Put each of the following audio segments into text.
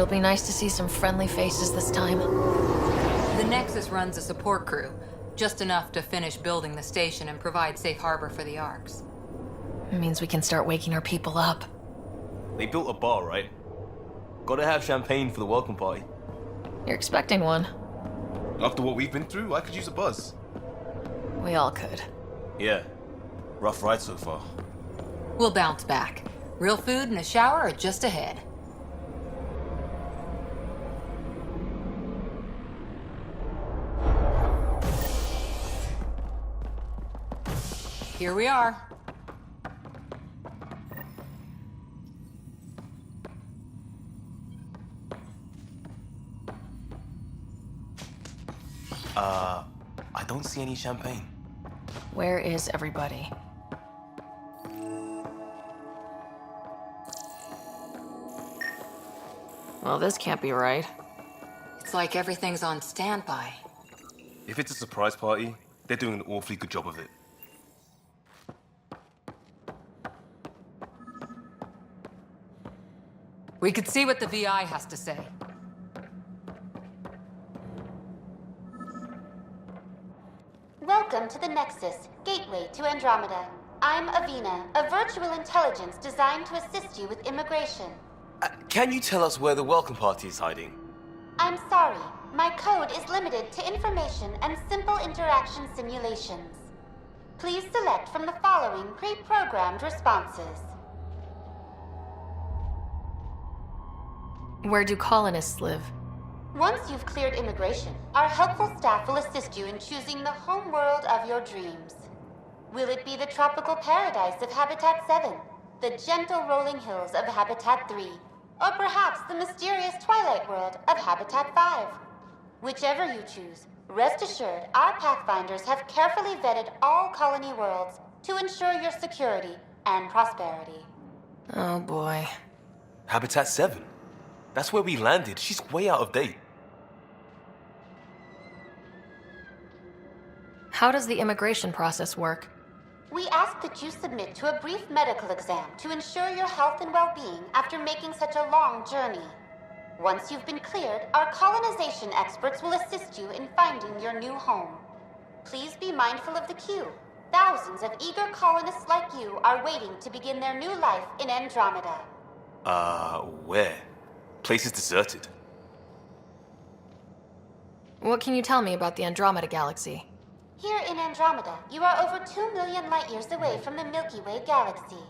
It'll be nice to see some friendly faces this time. The Nexus runs a support crew, just enough to finish building the station and provide safe harbor for the Arks. It means we can start waking our people up. They built a bar, right? Gotta have champagne for the welcome party. You're expecting one. After what we've been through, I could use a buzz. We all could. Yeah. Rough ride so far. We'll bounce back. Real food and a shower are just ahead. Here we are. I don't see any champagne. Where is everybody? Well, this can't be right. It's like everything's on standby. If it's a surprise party, they're doing an awfully good job of it. We could see what the VI has to say. Welcome to the Nexus, gateway to Andromeda. I'm Avina, a virtual intelligence designed to assist you with immigration. Can you tell us where the welcome party is hiding? I'm sorry, my code is limited to information and simple interaction simulations. Please select from the following pre-programmed responses. Where do colonists live? Once you've cleared immigration, our helpful staff will assist you in choosing the home world of your dreams. Will it be the tropical paradise of Habitat 7, the gentle rolling hills of Habitat 3, or perhaps the mysterious twilight world of Habitat 5? Whichever you choose, rest assured our Pathfinders have carefully vetted all colony worlds to ensure your security and prosperity. Oh boy. Habitat 7. That's where we landed. She's way out of date. How does the immigration process work? We ask that you submit to a brief medical exam to ensure your health and well-being after making such a long journey. Once you've been cleared, our colonization experts will assist you in finding your new home. Please be mindful of the queue. Thousands of eager colonists like you are waiting to begin their new life in Andromeda. Where? Place is deserted. What can you tell me about the Andromeda galaxy? Here in Andromeda, you are over 2 million light-years away from the Milky Way galaxy.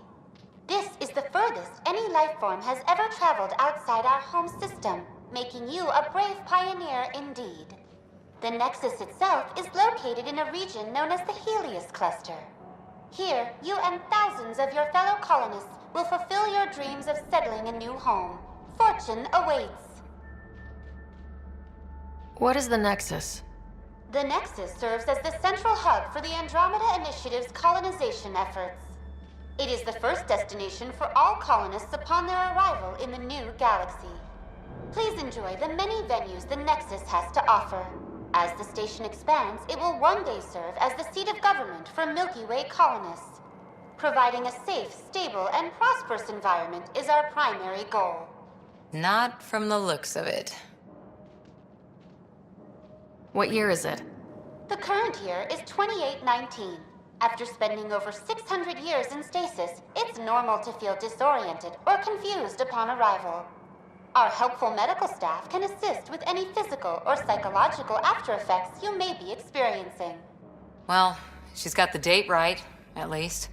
This is the furthest any life form has ever traveled outside our home system, making you a brave pioneer indeed. The Nexus itself is located in a region known as the Helios Cluster. Here, you and thousands of your fellow colonists will fulfill your dreams of settling a new home. Fortune awaits. What is the Nexus? The Nexus serves as the central hub for the Andromeda Initiative's colonization efforts. It is the first destination for all colonists upon their arrival in the new galaxy. Please enjoy the many venues the Nexus has to offer. As the station expands, it will one day serve as the seat of government for Milky Way colonists. Providing a safe, stable, and prosperous environment is our primary goal. Not from the looks of it. What year is it? The current year is 2819. After spending over 600 years in stasis, it's normal to feel disoriented or confused upon arrival. Our helpful medical staff can assist with any physical or psychological after effects you may be experiencing. Well, she's got the date right, at least.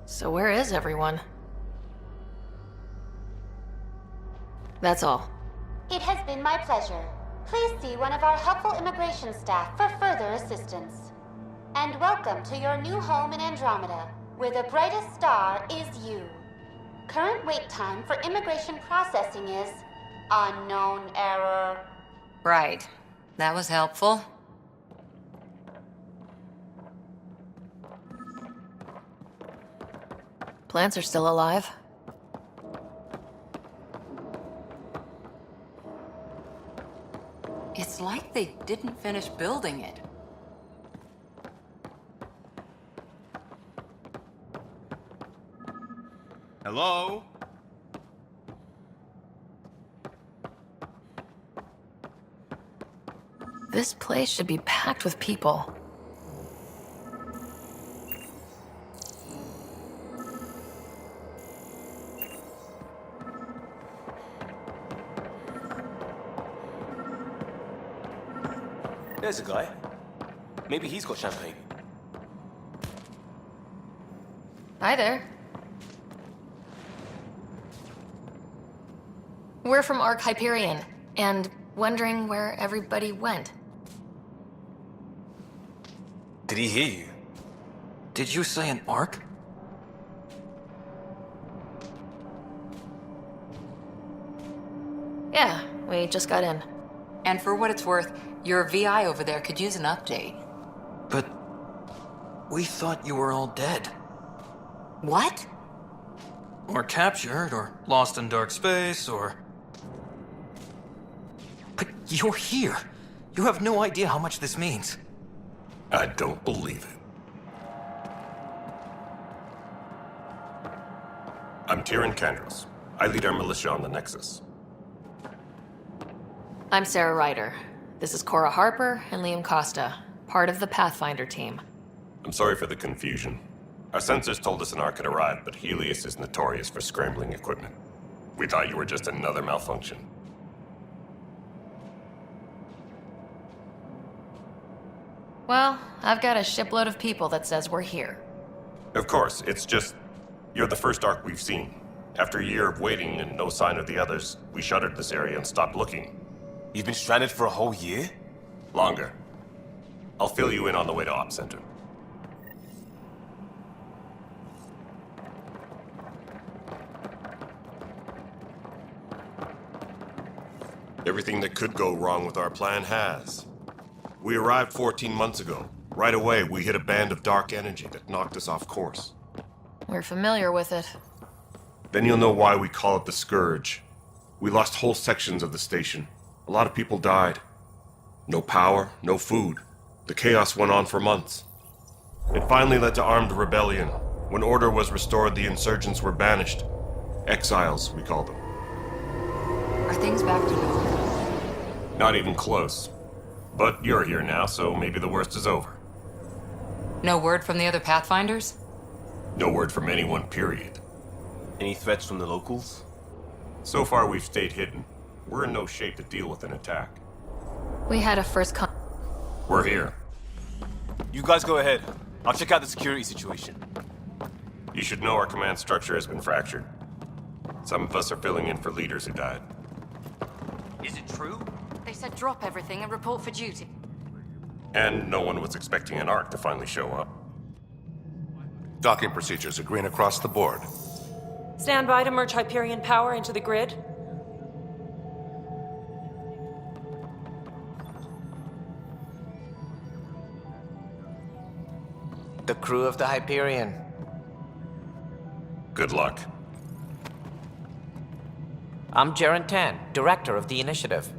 So where is everyone? That's all. It has been my pleasure. Please see one of our helpful immigration staff for further assistance. And welcome to your new home in Andromeda, where the brightest star is you. Current wait time for immigration processing is unknown error. Right. That was helpful. Plants are still alive. It's like they didn't finish building it. Hello? This place should be packed with people. There's a guy. Maybe he's got champagne. Hi there. We're from Ark Hyperion, and wondering where everybody went. Did he hear you? Did you say an arc? Yeah, we just got in. And for what it's worth, your VI over there could use an update. But we thought you were all dead. What? Or captured, or lost in dark space, or... But you're here. You have no idea how much this means. I don't believe it. I'm Tyrion Kandros. I lead our militia on the Nexus. I'm Sarah Ryder. This is Cora Harper and Liam Costa, part of the Pathfinder team. I'm sorry for the confusion. Our sensors told us an Ark had arrived, but Helios is notorious for scrambling equipment. We thought you were just another malfunction. Well, I've got a shipload of people that says we're here. Of course, it's just... You're the first Ark we've seen. After a year of waiting and no sign of the others, we shuttered this area and stopped looking. You've been stranded for a whole year? Longer. I'll fill you in on the way to Op Center. Everything that could go wrong with our plan has. We arrived 14 months ago. Right away, we hit a band of dark energy that knocked us off course. We're familiar with it. Then you'll know why we call it the Scourge. We lost whole sections of the station. A lot of people died. No power, no food. The chaos went on for months. It finally led to armed rebellion. When order was restored, the insurgents were banished. Exiles, we call them. Are things back to normal? Not even close. But you're here now, so maybe the worst is over. No word from the other Pathfinders? No word from anyone, period. Any threats from the locals? So far, we've stayed hidden. We're in no shape to deal with an attack. We had a first con- We're here. You guys go ahead. I'll check out the security situation. You should know our command structure has been fractured. Some of us are filling in for leaders who died. Is it true? They said drop everything and report for duty. And no one was expecting an Ark to finally show up. Docking procedures are green across the board. Stand by to merge Hyperion power into the grid. The crew of the Hyperion. Good luck. I'm Jaren Tan, director of the initiative.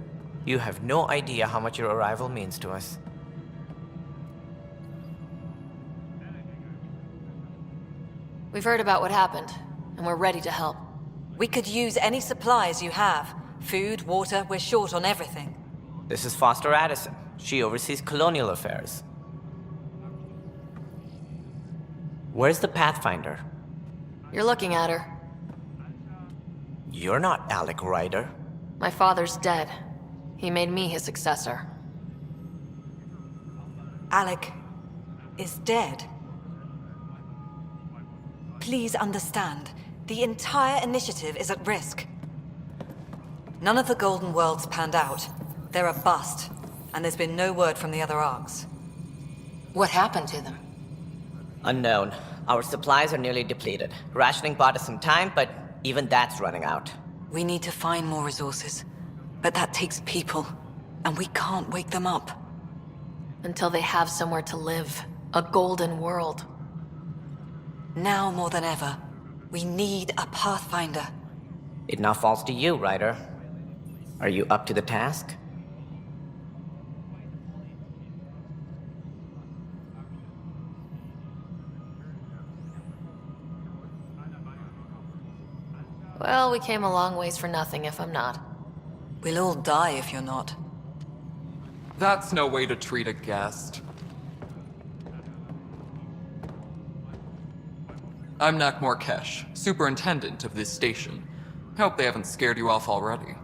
You have no idea how much your arrival means to us. We've heard about what happened, and we're ready to help. We could use any supplies you have. Food, water, we're short on everything. This is Foster Addison. She oversees colonial affairs. Where's the Pathfinder? You're looking at her. You're not Alec Ryder. My father's dead. He made me his successor. Alec is dead. Please understand, the entire initiative is at risk. None of the Golden Worlds panned out. They're a bust, and there's been no word from the other Arks. What happened to them? Unknown. Our supplies are nearly depleted. Rationing bought us some time, but even that's running out. We need to find more resources, but that takes people, and we can't wake them up. Until they have somewhere to live. A golden world. Now more than ever, we need a Pathfinder. It now falls to you, Ryder. Are you up to the task? Well, we came a long ways for nothing if I'm not. We'll all die if you're not. That's no way to treat a guest. I'm Nakmor Kesh, superintendent of this station. Hope they haven't scared you off already.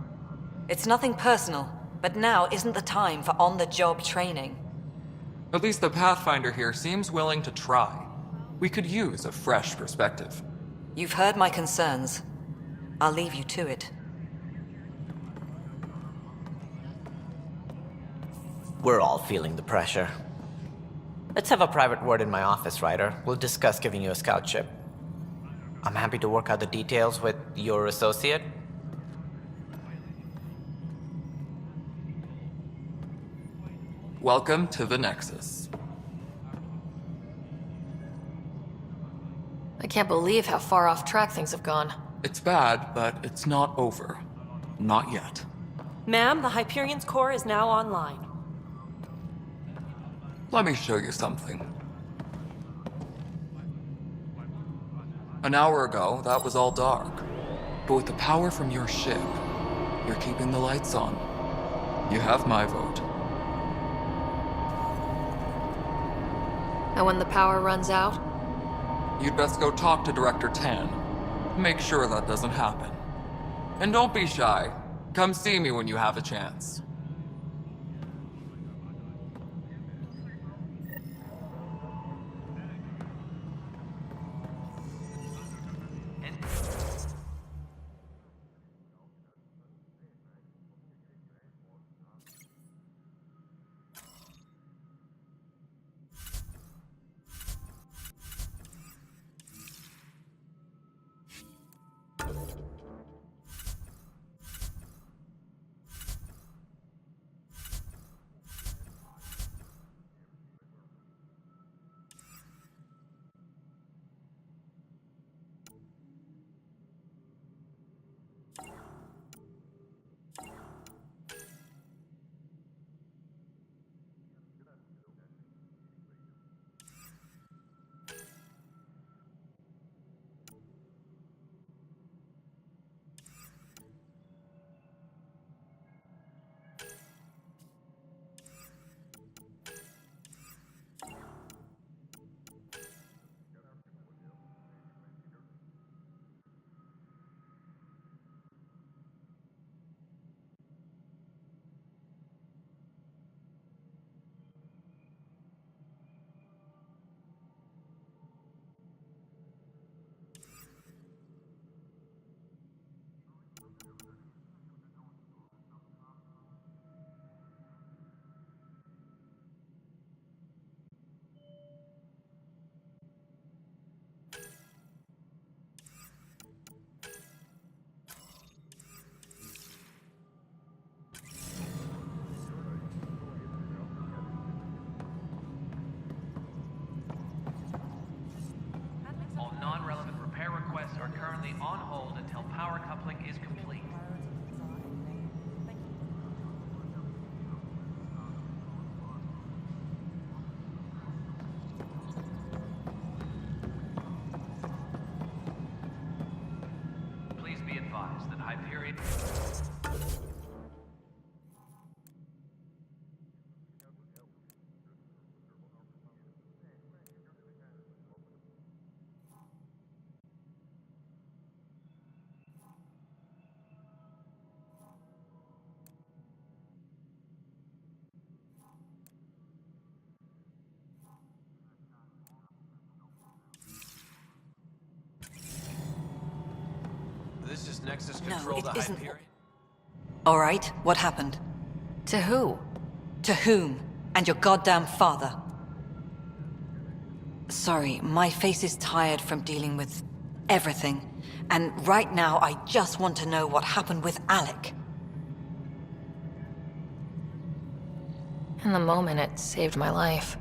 It's nothing personal, but now isn't the time for on-the-job training. At least the Pathfinder here seems willing to try. We could use a fresh perspective. You've heard my concerns. I'll leave you to it. We're all feeling the pressure. Let's have a private word in my office, Ryder. We'll discuss giving you a scout ship. I'm happy to work out the details with your associate. Welcome to the Nexus. I can't believe how far off track things have gone. It's bad, but it's not over. Not yet. Ma'am, the Hyperion's core is now online. Let me show you something. An hour ago, that was all dark. But with the power from your ship, you're keeping the lights on. You have my vote. And when the power runs out? You'd best go talk to Director Tan. Make sure that doesn't happen. And don't be shy. Come see me when you have a chance. All non-relevant repair requests are currently on hold until power coupling is complete. Please be advised that Hyperion... This is Nexus No, control it to isn't. Hyperion. All right, what happened? To who? To whom? And your goddamn father. Sorry, my face is tired from dealing with everything. And right now, I just want to know what happened with Alec. In the moment, it saved my life.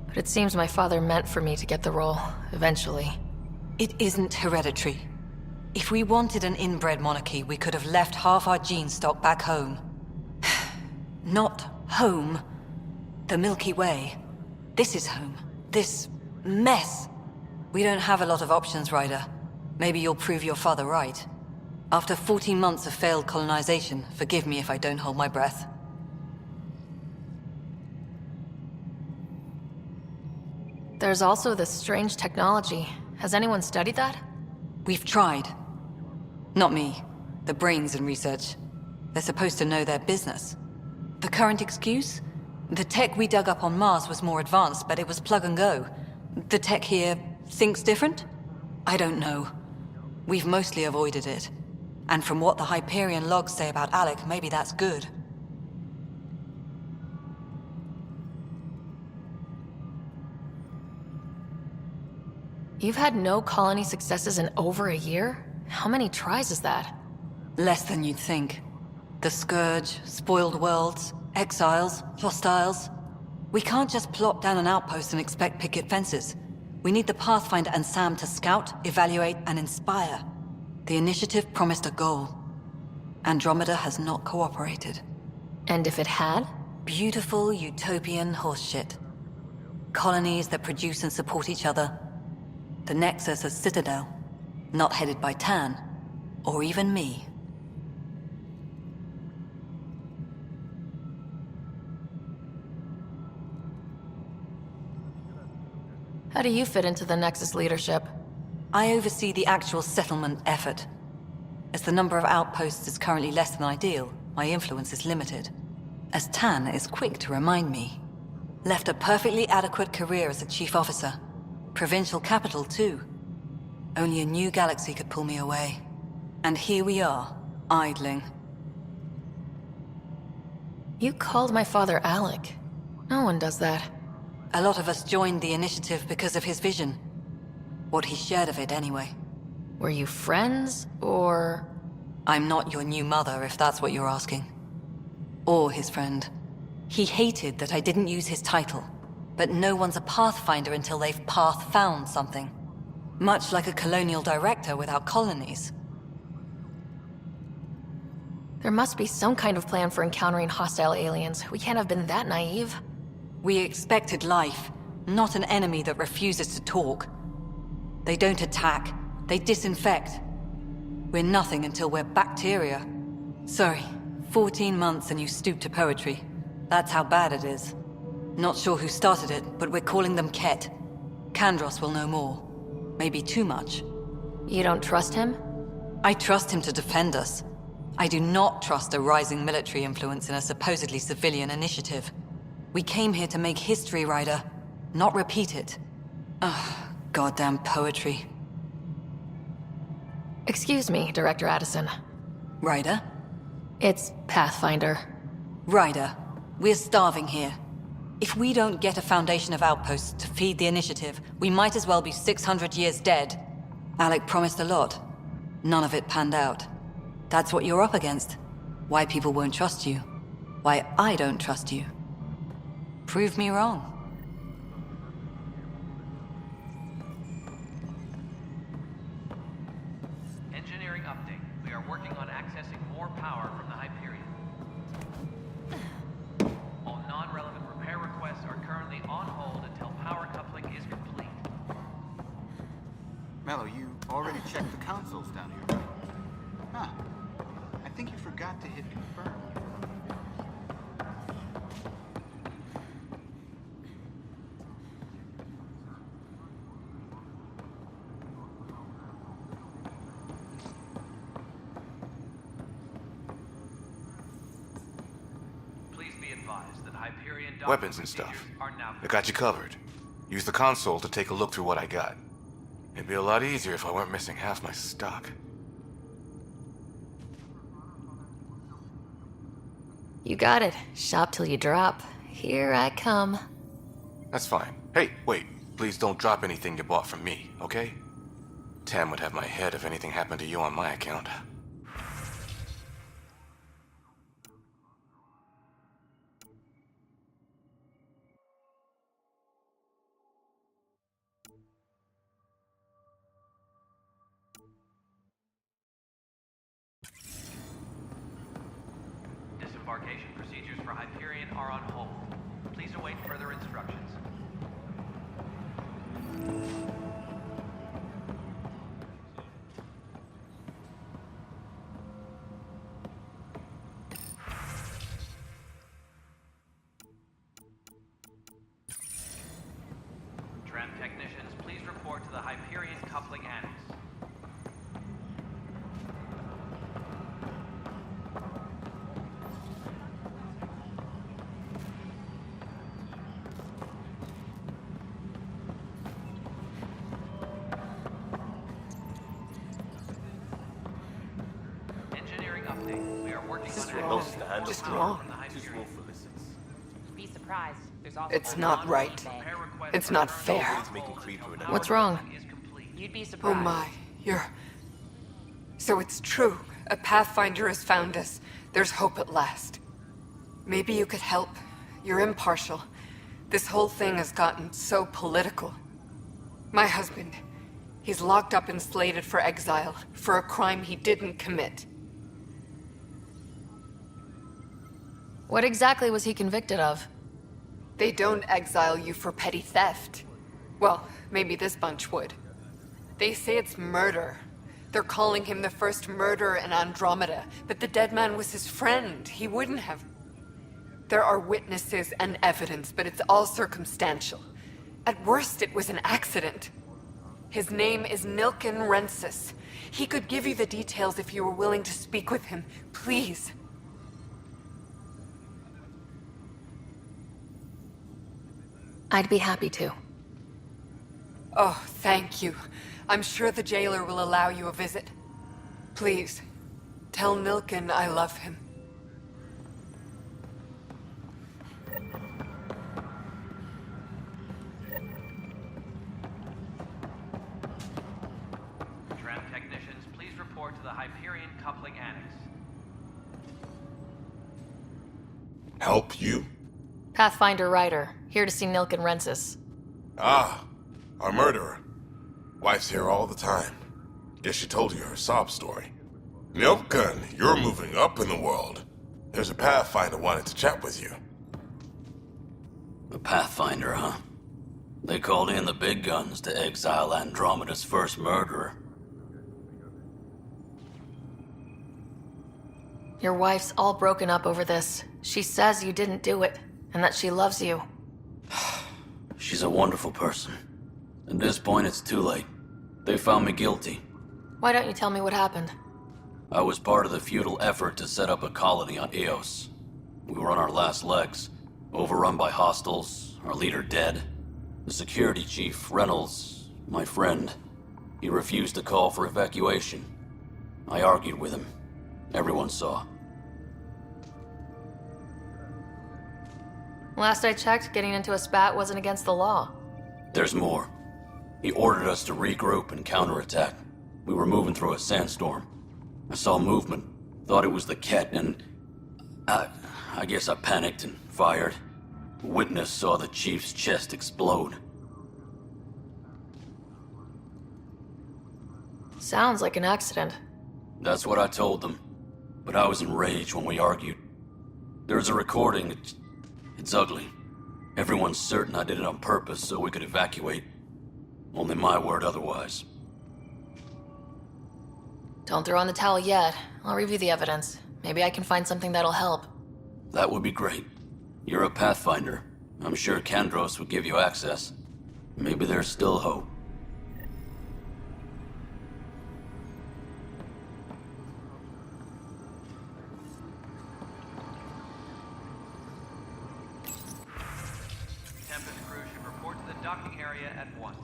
But it seems my father meant for me to get the role, eventually. It isn't hereditary. If we wanted an inbred monarchy, we could have left half our gene stock back home. Not home. The Milky Way. This is home. This mess. We don't have a lot of options, Ryder. Maybe you'll prove your father right. After 14 months of failed colonization, forgive me if I don't hold my breath. There's also this strange technology. Has anyone studied that? We've tried. Not me. The brains in research. They're supposed to know their business. The current excuse? The tech we dug up on Mars was more advanced, but it was plug and go. The tech here thinks different? I don't know. We've mostly avoided it. And from what the Hyperion logs say about Alec, maybe that's good. You've had no colony successes in over a year? How many tries is that? Less than you'd think. The Scourge, spoiled worlds, exiles, hostiles. We can't just plop down an outpost and expect picket fences. We need the Pathfinder and Sam to scout, evaluate, and inspire. The initiative promised a goal. Andromeda has not cooperated. And if it had? Beautiful utopian horseshit. Colonies that produce and support each other. The Nexus a citadel, not headed by Tan, or even me. How do you fit into the Nexus leadership? I oversee the actual settlement effort. As the number of outposts is currently less than ideal, my influence is limited. As Tan is quick to remind me. Left a perfectly adequate career as a chief officer. Provincial capital, too. Only a new galaxy could pull me away. And here we are, idling. You called my father Alec. No one does that. A lot of us joined the initiative because of his vision. What he shared of it, anyway. Were you friends, or...? I'm not your new mother, if that's what you're asking. Or his friend. He hated that I didn't use his title. But no one's a Pathfinder until they've path-found something. Much like a colonial director without colonies. There must be some kind of plan for encountering hostile aliens. We can't have been that naive. We expected life, not an enemy that refuses to talk. They don't attack, they disinfect. We're nothing until we're bacteria. Sorry, 14 months and you stoop to poetry. That's how bad it is. Not sure who started it, but we're calling them Ket. Kandros will know more. Maybe too much. You don't trust him? I trust him to defend us. I do not trust a rising military influence in a supposedly civilian initiative. We came here to make history, Ryder, not repeat it. Ugh, goddamn poetry. Excuse me, Director Addison. Ryder? It's Pathfinder. Ryder, we're starving here. If we don't get a foundation of outposts to feed the initiative, we might as well be 600 years dead. Alec promised a lot. None of it panned out. That's what you're up against. Why people won't trust you. Why I don't trust you. Prove me wrong. Engineering update. We are working on accessing more power from the Hyperion. All non-relevant repair requests are currently on hold until power coupling is complete. Mello, you already checked the consoles down here, right? Huh. I think you forgot to hit confirm. Please be advised that Hyperion Weapons and stuff. are now I got you covered. Use the console to take a look through what I got. It'd be a lot easier if I weren't missing half my stock. You got it. Shop till you drop. Here I come. That's fine. Hey, wait. Please don't drop anything you bought from me, okay? Tam would have my head if anything happened to you on my account. Disembarkation procedures for Hyperion are on hold. Please await further instructions. technicians, please report to the Hyperion Coupling Annex. Engineering update. We are working on Wrong. Just wrong. Too small for listeners. Be surprised. There's also It's not right. It's not fair. It's making creeper in What's wrong? You'd be Oh surprised. my, you're... So it's true. A Pathfinder has found us. There's hope at last. Maybe you could help. You're impartial. This whole thing has gotten so political. My husband, he's locked up and slated for exile for a crime he didn't commit. What exactly was he convicted of? They don't exile you for petty theft. Well, maybe this bunch would. They say it's murder. They're calling him the first murderer in Andromeda, but the dead man was his friend. He wouldn't have... There are witnesses and evidence, but it's all circumstantial. At worst, it was an accident. His name is Nilken Rensis. He could give you the details if you were willing to speak with him. Please. I'd be happy to. Oh, thank you. I'm sure the jailer will allow you a visit. Please, tell Nilken I love him. Tram technicians, please report to the Hyperion Coupling Annex. Help you? Pathfinder Ryder, here to see Nilken Rensis. Ah, our murderer. Wife's here all the time. Guess she told you her sob story. Nilken, you're moving up in the world. There's a Pathfinder wanting to chat with you. The Pathfinder, huh? They called in the big guns to exile Andromeda's first murderer. Your wife's all broken up over this. She says you didn't do it, and that she loves you. She's a wonderful person. At this point, it's too late. They found me guilty. Why don't you tell me what happened? I was part of the futile effort to set up a colony on Eos. We were on our last legs, overrun by hostiles, our leader dead. The security chief, Reynolds, my friend, he refused to call for evacuation. I argued with him. Everyone saw. Last I checked, getting into a spat wasn't against the law. There's more. He ordered us to regroup and counterattack. We were moving through a sandstorm. I saw movement, thought it was the Ket, and I guess I panicked and fired. A witness saw the chief's chest explode. Sounds like an accident. That's what I told them. But I was enraged when we argued. There's a recording. It's ugly. Everyone's certain I did it on purpose so we could evacuate. Only my word otherwise. Don't throw in the towel yet. I'll review the evidence. Maybe I can find something that'll help. That would be great. You're a Pathfinder. I'm sure Kandros would give you access. Maybe there's still hope. Tempest crew should report to the docking area at once.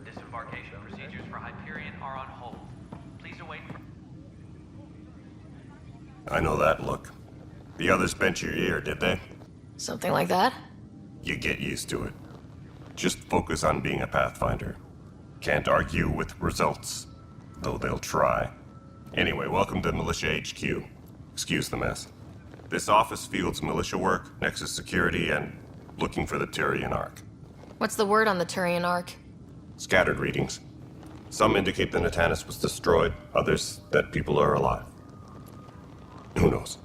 Disembarkation procedures for Hyperion are on hold. Please await. I know that look. The others bent your ear, did they? Something like that? You get used to it. Just focus on being a Pathfinder. Can't argue with results, though they'll try. Anyway, welcome to Militia HQ. Excuse the mess. This office fields militia work, Nexus security, and looking for the Turian Ark. What's the word on the Turian Ark? Scattered readings. Some indicate the Natanus was destroyed, others that people are alive. Who knows?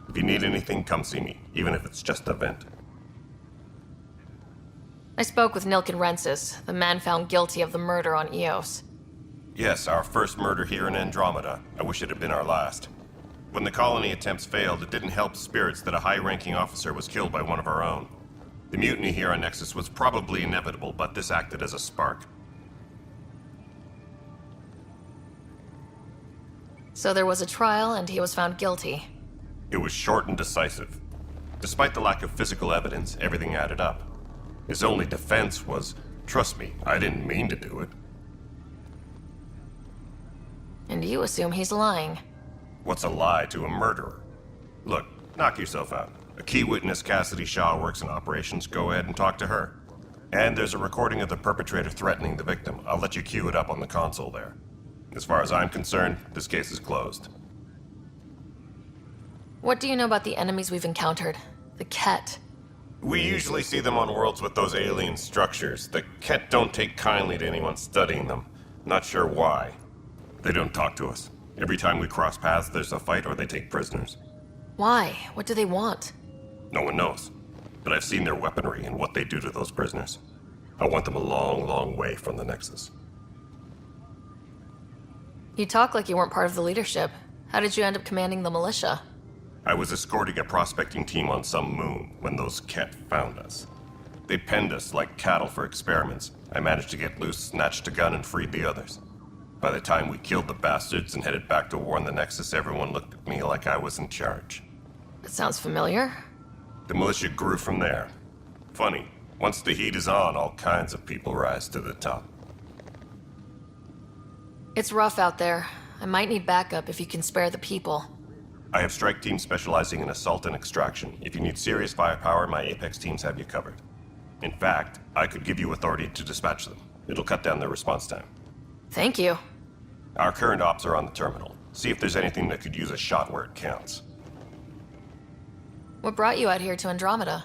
If you need anything, come see me, even if it's just a vent. I spoke with Nilken Rensis, the man found guilty of the murder on Eos. Yes, our first murder here in Andromeda. I wish it had been our last. When the colony attempts failed, it didn't help spirits that a high-ranking officer was killed by one of our own. The mutiny here on Nexus was probably inevitable, but this acted as a spark. So there was a trial, and he was found guilty. It was short and decisive. Despite the lack of physical evidence, everything added up. His only defense was, trust me, I didn't mean to do it. And you assume he's lying. What's a lie to a murderer? Look, knock yourself out. A key witness, Cassidy Shaw, works in operations. Go ahead and talk to her. And there's a recording of the perpetrator threatening the victim. I'll let you cue it up on the console there. As far as I'm concerned, this case is closed. What do you know about the enemies we've encountered? The Ket. We usually see them on worlds with those alien structures. The Ket don't take kindly to anyone studying them. Not sure why. They don't talk to us. Every time we cross paths, there's a fight or they take prisoners. Why? What do they want? No one knows. But I've seen their weaponry and what they do to those prisoners. I want them a long, long way from the Nexus. You talk like you weren't part of the leadership. How did you end up commanding the militia? I was escorting a prospecting team on some moon when those Ket found us. They penned us like cattle for experiments. I managed to get loose, snatched a gun, and freed the others. By the time we killed the bastards and headed back to warn the Nexus, everyone looked at me like I was in charge. That sounds familiar. The militia grew from there. Funny, once the heat is on, all kinds of people rise to the top. It's rough out there. I might need backup if you can spare the people. I have strike teams specializing in assault and extraction. If you need serious firepower, my Apex teams have you covered. In fact, I could give you authority to dispatch them. It'll cut down their response time. Thank you. Our current ops are on the terminal. See if there's anything that could use a shot where it counts. What brought you out here to Andromeda?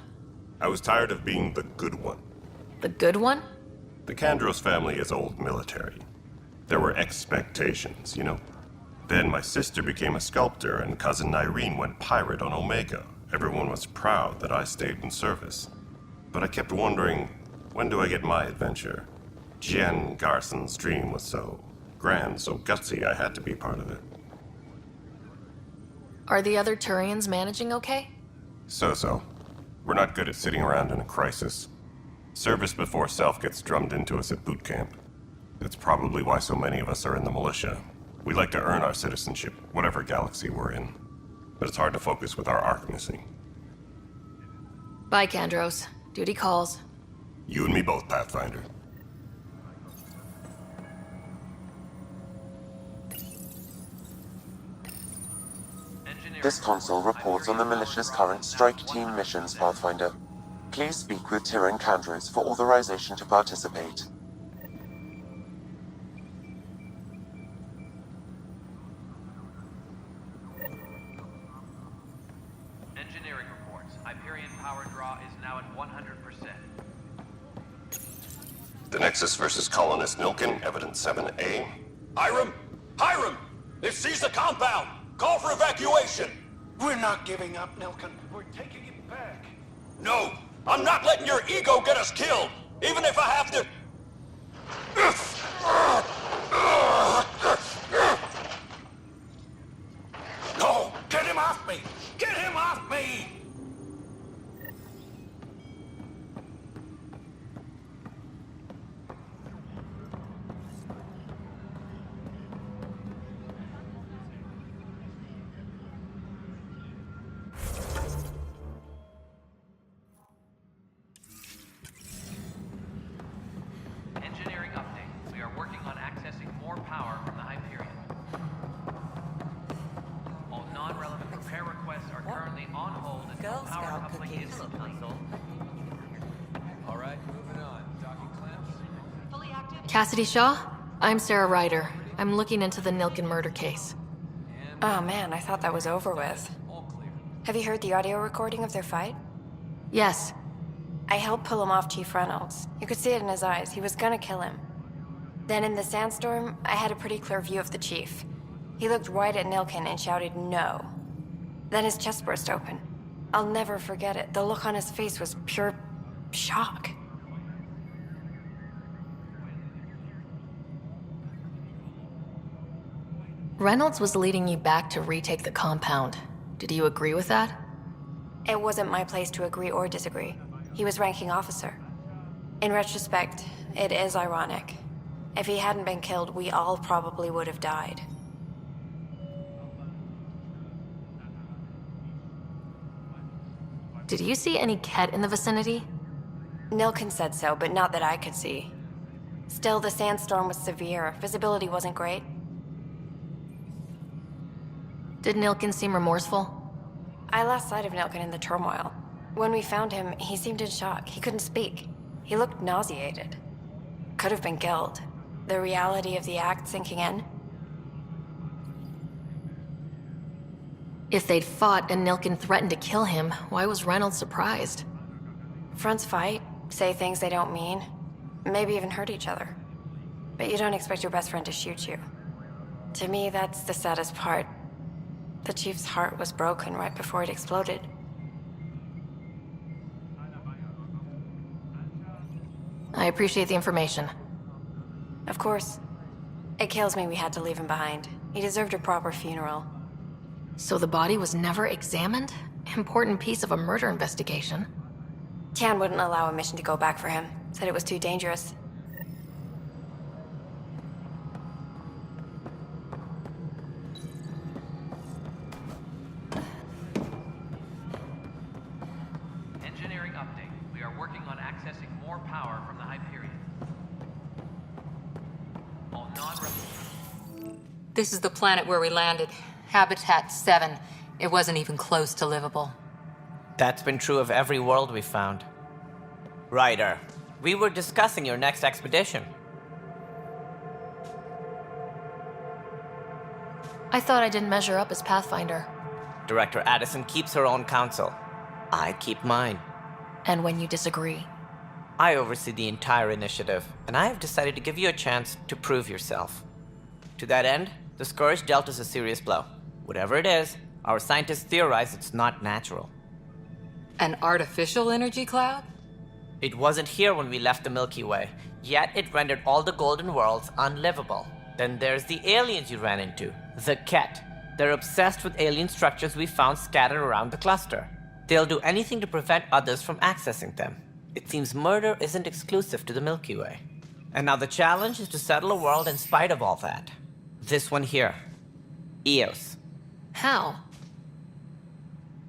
I was tired of being the good one. The good one? The Kandros family is old military. There were expectations, you know? Then my sister became a sculptor and cousin Irene went pirate on Omega. Everyone was proud that I stayed in service. But I kept wondering, when do I get my adventure? Jen Garson's dream was so grand, so gutsy, I had to be part of it. Are the other Turians managing okay? So-so. We're not good at sitting around in a crisis. Service before self gets drummed into us at boot camp. That's probably why so many of us are in the militia. We like to earn our citizenship, whatever galaxy we're in. But it's hard to focus with our arc missing. Bye, Kandros. Duty calls. You and me both, Pathfinder. This console reports on the militia's current strike team missions, Pathfinder. Please speak with Tyrion Kandros for authorization to participate. Engineering reports. Hyperion power draw is now at 100%. The Nexus versus colonist Nilken, evidence 7A. Hiram! Hiram! They've seized the compound! Call for evacuation! We're not giving up, Nilken. We're taking it back. No! I'm not letting your ego get us killed! Even if I have to... No! Get him off me! Get him off me! Engineering update. We are working on accessing more power from the Hyperion. All non-relevant repair requests are currently currently on hold until Girl power Scout coupling cookies. is complete. All right, moving on. Docking clamps. Cassidy Shaw? I'm Sarah Ryder. I'm looking into the Nilken murder case. Oh man, I thought that was over with. Have you heard the audio recording of their fight? Yes. I helped pull him off Chief Reynolds. You could see it in his eyes. He was gonna kill him. Then in the sandstorm, I had a pretty clear view of the chief. He looked right at Nilken and shouted no. Then his chest burst open. I'll never forget it. The look on his face was pure shock. Reynolds was leading you back to retake the compound. Did you agree with that? It wasn't my place to agree or disagree. He was ranking officer. In retrospect, it is ironic. If he hadn't been killed, we all probably would have died. Did you see any Ket in the vicinity? Nilken said so, but not that I could see. Still, the sandstorm was severe. Visibility wasn't great. Did Nilken seem remorseful? I lost sight of Nilken in the turmoil. When we found him, he seemed in shock. He couldn't speak. He looked nauseated. Could have been guilt. The reality of the act sinking in. If they'd fought and Nilken threatened to kill him, why was Reynolds surprised? Fronts fight, say things they don't mean, maybe even hurt each other. But you don't expect your best friend to shoot you. To me, that's the saddest part. The chief's heart was broken right before it exploded. I appreciate the information. Of course. It kills me we had to leave him behind. He deserved a proper funeral. So the body was never examined? Important piece of a murder investigation. Tian wouldn't allow a mission to go back for him. Said it was too dangerous. Engineering update. We are working on accessing more power from the Hyperion. All This is the planet where we landed. Habitat 7. It wasn't even close to livable. That's been true of every world we found. Ryder, we were discussing your next expedition. I thought I didn't measure up as Pathfinder. Director Addison keeps her own counsel. I keep mine. And when you disagree? I oversee the entire initiative, and I have decided to give you a chance to prove yourself. To that end, the Scourge dealt us a serious blow. Whatever it is, our scientists theorize it's not natural. An artificial energy cloud? It wasn't here when we left the Milky Way, yet it rendered all the golden worlds unlivable. Then there's the aliens you ran into, the Ket. They're obsessed with alien structures we found scattered around the cluster. They'll do anything to prevent others from accessing them. It seems murder isn't exclusive to the Milky Way. And now the challenge is to settle a world in spite of all that. This one here. Eos. How?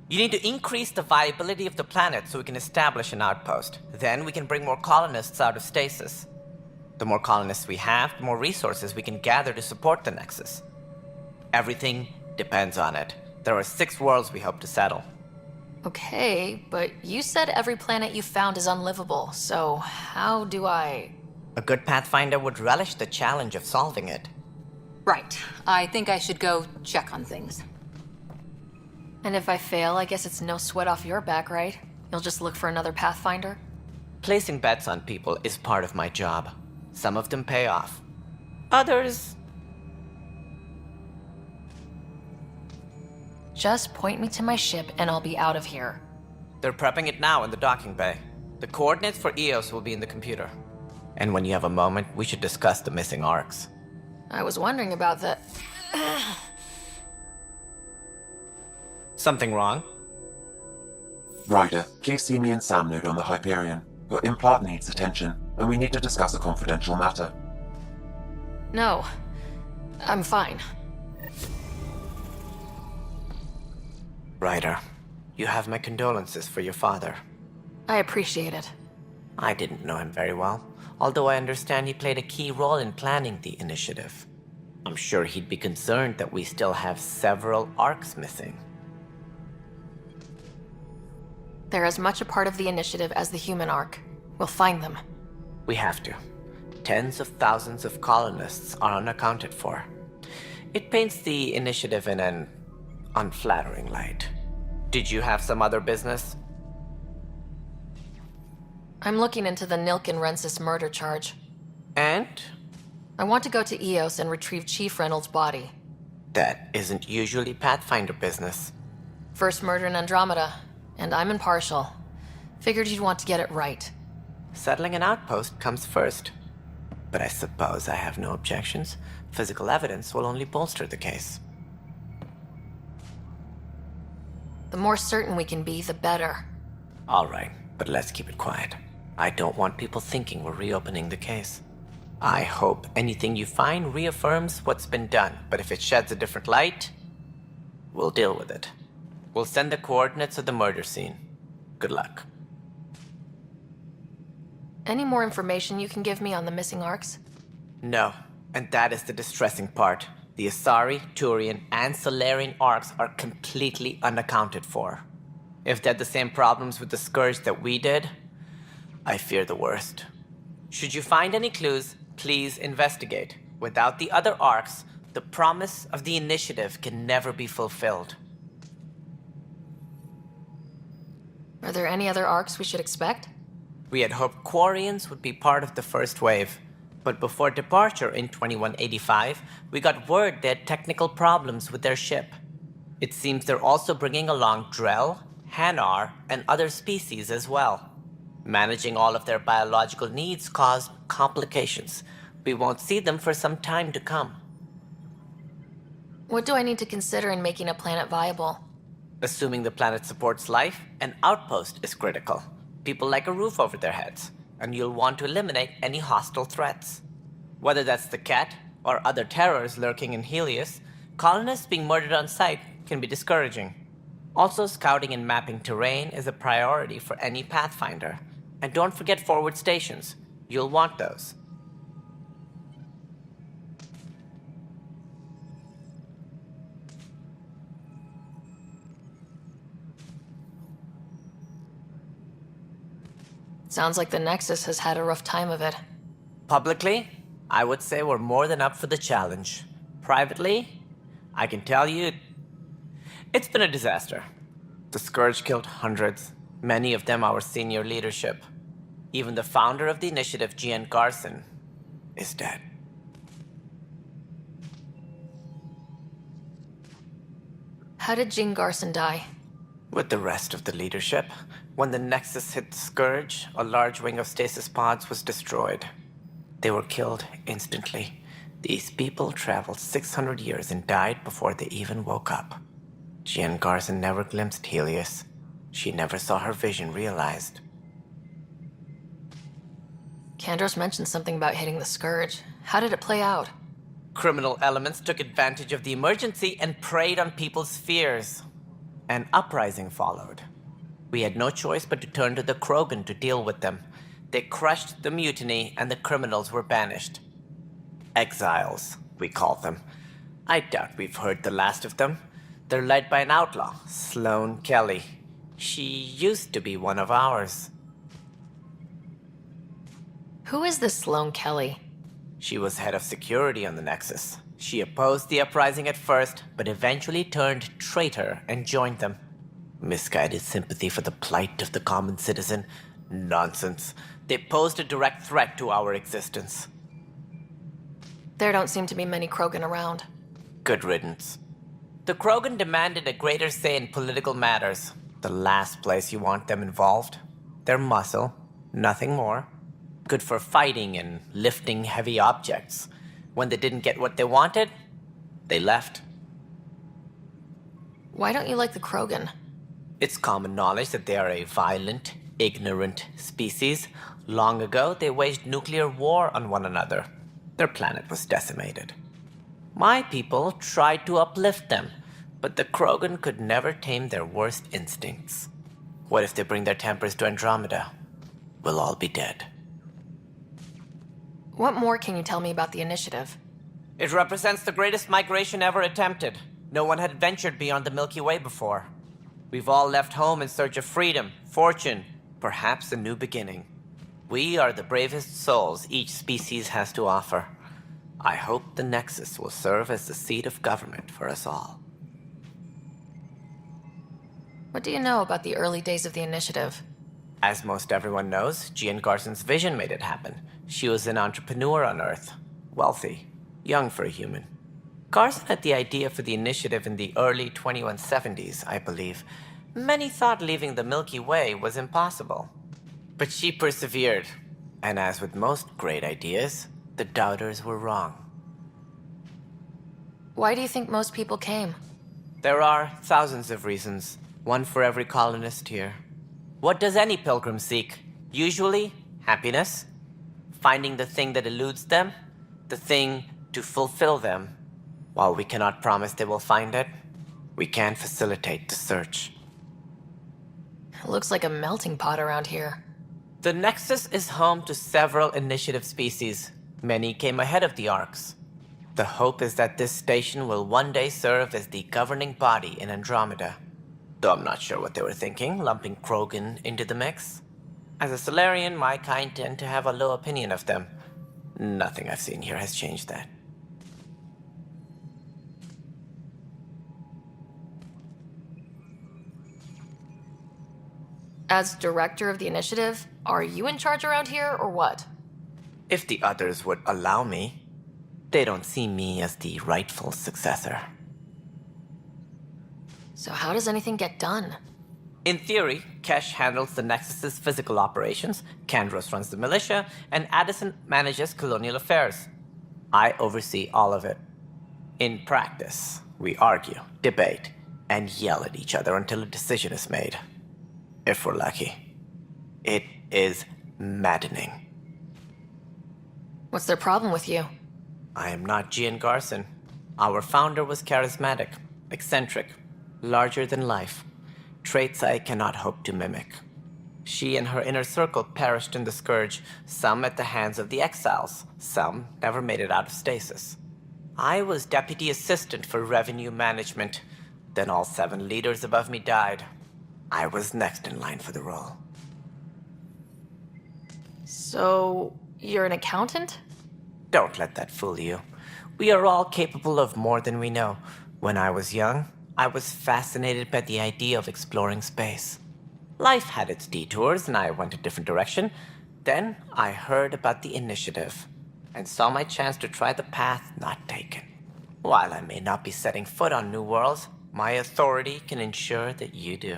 You need to increase the viability of the planet so we can establish an outpost. Then we can bring more colonists out of stasis. The more colonists we have, the more resources we can gather to support the Nexus. Everything depends on it. There are 6 worlds we hope to settle. Okay, but you said every planet you found is unlivable, so how do I... A good Pathfinder would relish the challenge of solving it. Right. I think I should go check on things. And if I fail, I guess it's no sweat off your back, right? You'll just look for another Pathfinder? Placing bets on people is part of my job. Some of them pay off. Others... Just point me to my ship and I'll be out of here. They're prepping it now in the docking bay. The coordinates for Eos will be in the computer. And when you have a moment, we should discuss the missing arcs. I was wondering about that. Something wrong? Ryder, please see me and Sam Node on the Hyperion. Your implant needs attention, and we need to discuss a confidential matter. No. I'm fine. Ryder, you have my condolences for your father. I appreciate it. I didn't know him very well, although I understand he played a key role in planning the initiative. I'm sure he'd be concerned that we still have several arcs missing. They're as much a part of the initiative as the human ark. We'll find them. We have to. Tens of thousands of colonists are unaccounted for. It paints the initiative in an unflattering light. Did you have some other business? I'm looking into the Nilken Rensis murder charge. And? I want to go to Eos and retrieve Chief Reynolds' body. That isn't usually Pathfinder business. First murder in Andromeda, and I'm impartial. Figured you'd want to get it right. Settling an outpost comes first. But I suppose I have no objections. Physical evidence will only bolster the case. The more certain we can be, the better. All right, but let's keep it quiet. I don't want people thinking we're reopening the case. I hope anything you find reaffirms what's been done, but if it sheds a different light, we'll deal with it. We'll send the coordinates of the murder scene. Good luck. Any more information you can give me on the missing arcs? No, and that is the distressing part. The Asari, Turian, and Solarian arcs are completely unaccounted for. If they had the same problems with the Scourge that we did, I fear the worst. Should you find any clues, please investigate. Without the other arcs, the promise of the initiative can never be fulfilled. Are there any other arcs we should expect? We had hoped Quarians would be part of the first wave, but before departure in 2185, we got word they had technical problems with their ship. It seems they're also bringing along Drell, Hanar, and other species as well. Managing all of their biological needs caused complications. We won't see them for some time to come. What do I need to consider in making a planet viable? Assuming the planet supports life, an outpost is critical. People like a roof over their heads, and you'll want to eliminate any hostile threats. Whether that's the Cat or other terrors lurking in Helios, colonists being murdered on sight can be discouraging. Also, scouting and mapping terrain is a priority for any Pathfinder. And don't forget forward stations. You'll want those. Sounds like the Nexus has had a rough time of it. Publicly, I would say we're more than up for the challenge. Privately, I can tell you, it's been a disaster. The Scourge killed hundreds, many of them our senior leadership. Even the founder of the initiative, Gian Garson, is dead. How did Jean Garson die? With the rest of the leadership, when the Nexus hit the Scourge, a large wing of stasis pods was destroyed. They were killed instantly. These people traveled 600 years and died before they even woke up. Jean Garson never glimpsed Helios. She never saw her vision realized. Kandros mentioned something about hitting the Scourge. How did it play out? Criminal elements took advantage of the emergency and preyed on people's fears. An uprising followed. We had no choice but to turn to the Krogan to deal with them. They crushed the mutiny and the criminals were banished. Exiles, we call them. I doubt we've heard the last of them. They're led by an outlaw, Sloane Kelly. She used to be one of ours. Who is this Sloane Kelly? She was head of security on the Nexus. She opposed the uprising at first, but eventually turned traitor and joined them. Misguided sympathy for the plight of the common citizen? Nonsense. They posed a direct threat to our existence. There don't seem to be many Krogan around. Good riddance. The Krogan demanded a greater say in political matters. The last place you want them involved. They're muscle, nothing more. Good for fighting and lifting heavy objects. When they didn't get what they wanted, they left. Why don't you like the Krogan? It's common knowledge that they are a violent, ignorant species. Long ago, they waged nuclear war on one another. Their planet was decimated. My people tried to uplift them, but the Krogan could never tame their worst instincts. What if they bring their tempers to Andromeda? We'll all be dead. What more can you tell me about the initiative? It represents the greatest migration ever attempted. No one had ventured beyond the Milky Way before. We've all left home in search of freedom, fortune, perhaps a new beginning. We are the bravest souls each species has to offer. I hope the Nexus will serve as the seat of government for us all. What do you know about the early days of the initiative? As most everyone knows, Jean Garson's vision made it happen. She was an entrepreneur on Earth. Wealthy. Young for a human. Garson had the idea for the initiative in the early 2170s, I believe. Many thought leaving the Milky Way was impossible. But she persevered. And as with most great ideas, the doubters were wrong. Why do you think most people came? There are thousands of reasons, one for every colonist here. What does any pilgrim seek? Usually, happiness. Finding the thing that eludes them. The thing to fulfill them. While we cannot promise they will find it, we can facilitate the search. It looks like a melting pot around here. The Nexus is home to several initiative species. Many came ahead of the Arks. The hope is that this station will one day serve as the governing body in Andromeda. Though I'm not sure what they were thinking, lumping Krogan into the mix. As a Solarian, my kind tend to have a low opinion of them. Nothing I've seen here has changed that. As director of the initiative, are you in charge around here, or what? If the others would allow me, they don't see me as the rightful successor. So how does anything get done? In theory, Kesh handles the Nexus's physical operations, Kandros runs the militia, and Addison manages colonial affairs. I oversee all of it. In practice, we argue, debate, and yell at each other until a decision is made. If we're lucky. It is maddening. What's their problem with you? I am not Jean Garson. Our founder was charismatic, eccentric, larger than life. Traits I cannot hope to mimic. She and her inner circle perished in the Scourge, some at the hands of the Exiles, some never made it out of stasis. I was deputy assistant for revenue management. Then all 7 leaders above me died. I was next in line for the role. So, you're an accountant? Don't let that fool you. We are all capable of more than we know. When I was young, I was fascinated by the idea of exploring space. Life had its detours, and I went a different direction. Then I heard about the initiative, and saw my chance to try the path not taken. While I may not be setting foot on new worlds, my authority can ensure that you do.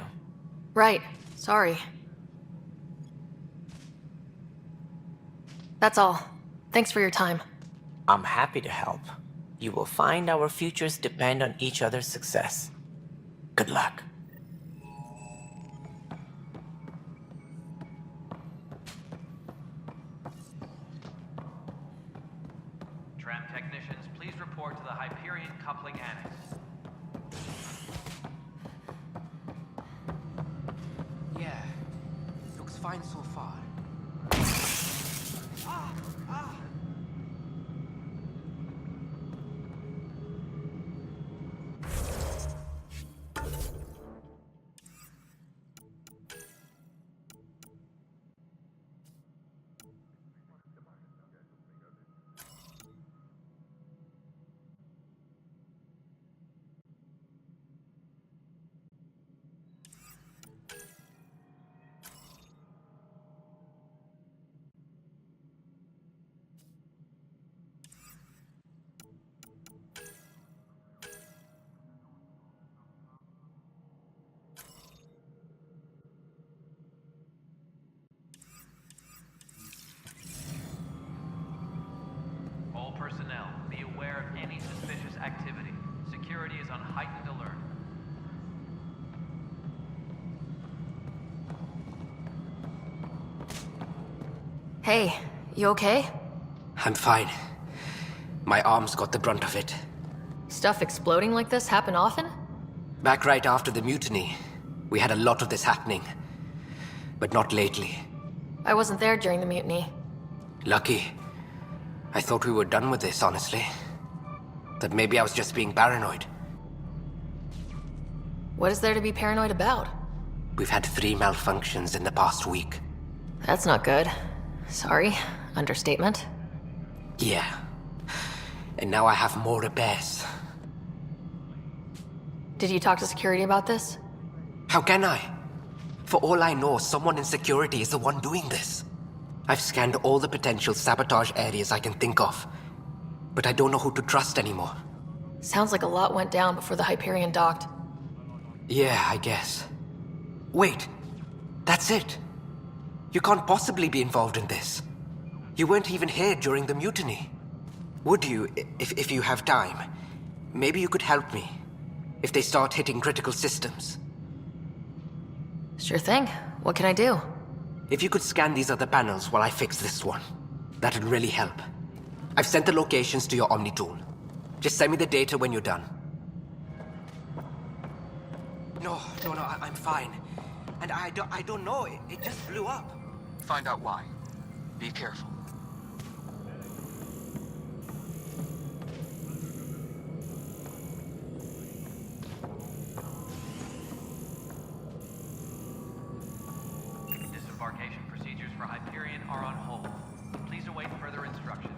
Right. Sorry. That's all. Thanks for your time. I'm happy to help. You will find our futures depend on each other's success. Good luck. Tram technicians, please report to the Hyperion Coupling Annex. Yeah, looks fine so far. All personnel, be aware of any suspicious activity. Security is on heightened alert. Hey, you okay? I'm fine. My arms got the brunt of it. Stuff exploding like this happen often? Back right after the mutiny, we had a lot of this happening. But not lately. I wasn't there during the mutiny. Lucky. I thought we were done with this, honestly. That maybe I was just being paranoid. What is there to be paranoid about? We've had 3 malfunctions in the past week. That's not good. Sorry. Understatement. Yeah. And now I have more repairs. Did you talk to security about this? How can I? For all I know, someone in security is the one doing this. I've scanned all the potential sabotage areas I can think of, but I don't know who to trust anymore. Sounds like a lot went down before the Hyperion docked. Yeah, I guess. Wait, that's it. You can't possibly be involved in this. You weren't even here during the mutiny. Would you, if you have time? Maybe you could help me, if they start hitting critical systems. Sure thing. What can I do? If you could scan these other panels while I fix this one, that'd really help. I've sent the locations to your Omni tool. Just send me the data when you're done. No, I'm fine. And I don't know, it just blew up. Find out why. Be careful. Disembarkation procedures for Hyperion are on hold. Please await further instructions.